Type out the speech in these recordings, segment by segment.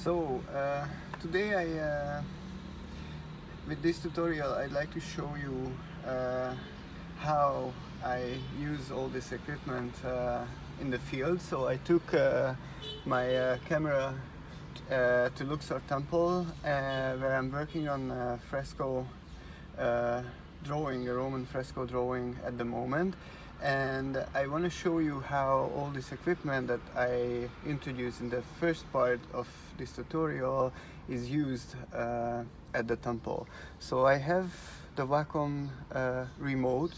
So today with this tutorial I'd like to show you how I use all this equipment in the field. So I took my camera to Luxor Temple where I'm working on a fresco drawing, a Roman fresco drawing at the moment. And I want to show you how all this equipment that I introduced in the first part of this tutorial is used at the temple. So I have the Wacom remote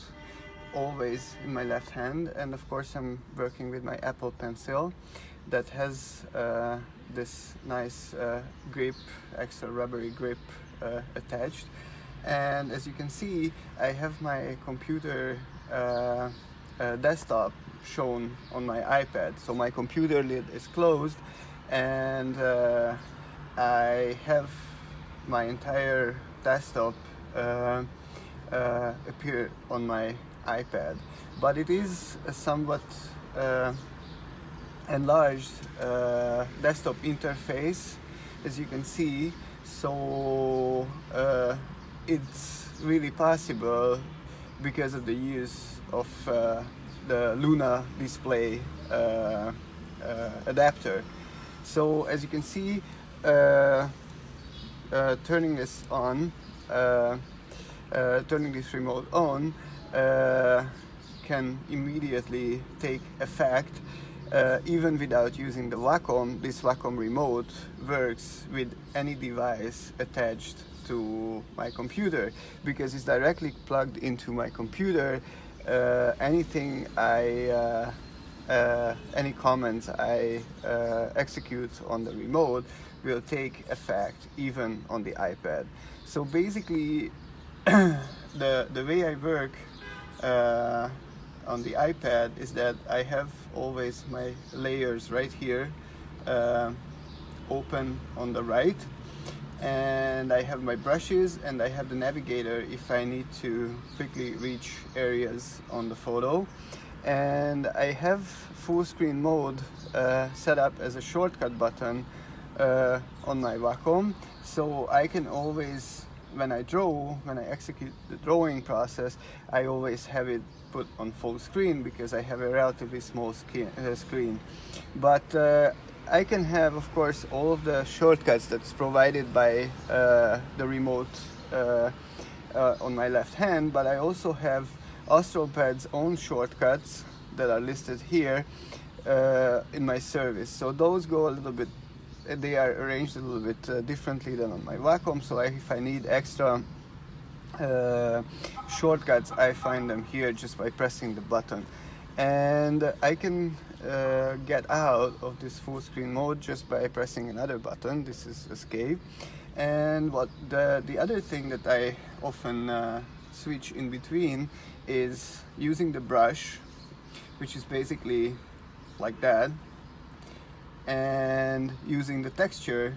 always in my left hand, and of course I'm working with my Apple Pencil that has this nice grip, extra rubbery grip attached. And as you can see, I have my computer desktop shown on my iPad. So my computer lid is closed, and I have my entire desktop appear on my iPad. But it is a somewhat enlarged desktop interface, as you can see. So it's really possible because of the use of the Luna display adapter. So as you can see, turning this on, turning this remote on can immediately take effect. Even without using the Wacom, this Wacom remote works with any device attached to my computer because it's directly plugged into my computer. Anything any comments I execute on the remote will take effect even on the iPad. So basically, the way I work on the iPad is that I have always my layers right here open on the right, and I have my brushes and I have the navigator if I need to quickly reach areas on the photo. And I have full screen mode set up as a shortcut button on my Wacom, so I can always, when I execute the drawing process, I always have it put on full screen because I have a relatively small screen. But I can have, of course, all of the shortcuts that's provided by the remote on my left hand, but I also have AstroPad's own shortcuts that are listed here in my service. So those go a little bit, they are arranged a little bit differently than on my Wacom. So if I need extra shortcuts, I find them here just by pressing the button. And I can get out of this full screen mode just by pressing another button. This is escape. And what the other thing that I often switch in between is using the brush, which is basically like that, and using the texture,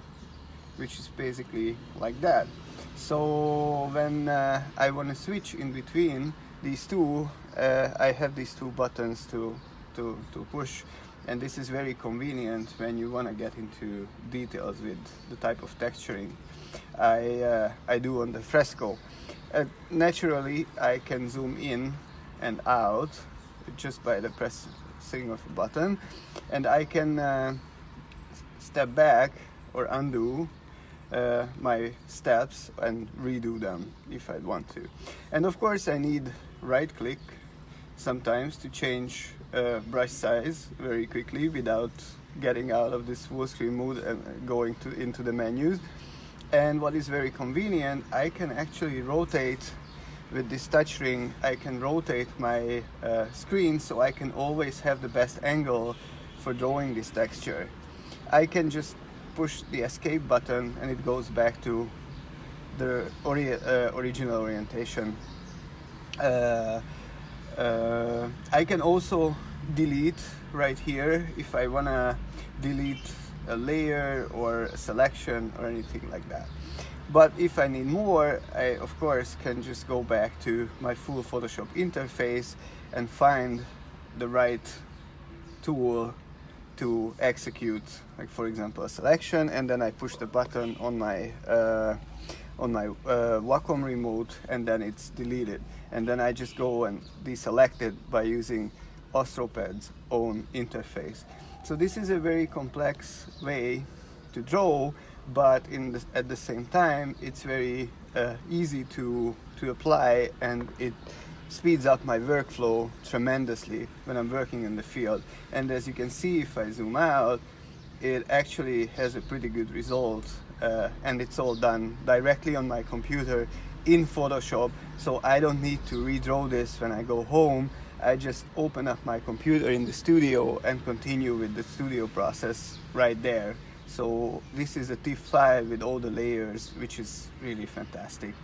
which is basically like that. So when I want to switch in between these two, I have these two buttons to push, and this is very convenient when you want to get into details with the type of texturing I do on the fresco. Naturally, I can zoom in and out just by the pressing of a button, and I can step back or undo my steps and redo them if I want to. And of course, I need right click sometimes to change brush size very quickly without getting out of this full screen mode and going into the menus. And what is very convenient, I can actually rotate with this touch ring. I can rotate my screen, so I can always have the best angle for drawing this texture. I can just push the escape button and it goes back to the original orientation. I can also delete right here if I want to delete a layer or a selection or anything like that. But if I need more, I of course can just go back to my full Photoshop interface and find the right tool to execute, like for example, a selection, and then I push the button on my Wacom remote, and then it's deleted. And then I just go and deselect it by using Astropad's own interface. So this is a very complex way to draw, but at the same time, it's very easy to apply, and it speeds up my workflow tremendously when I'm working in the field. And as you can see, if I zoom out, it actually has a pretty good result, and it's all done directly on my computer in Photoshop, so I don't need to redraw this when I go home. I just open up my computer in the studio and continue with the studio process right there. So this is a TIFF file with all the layers, which is really fantastic.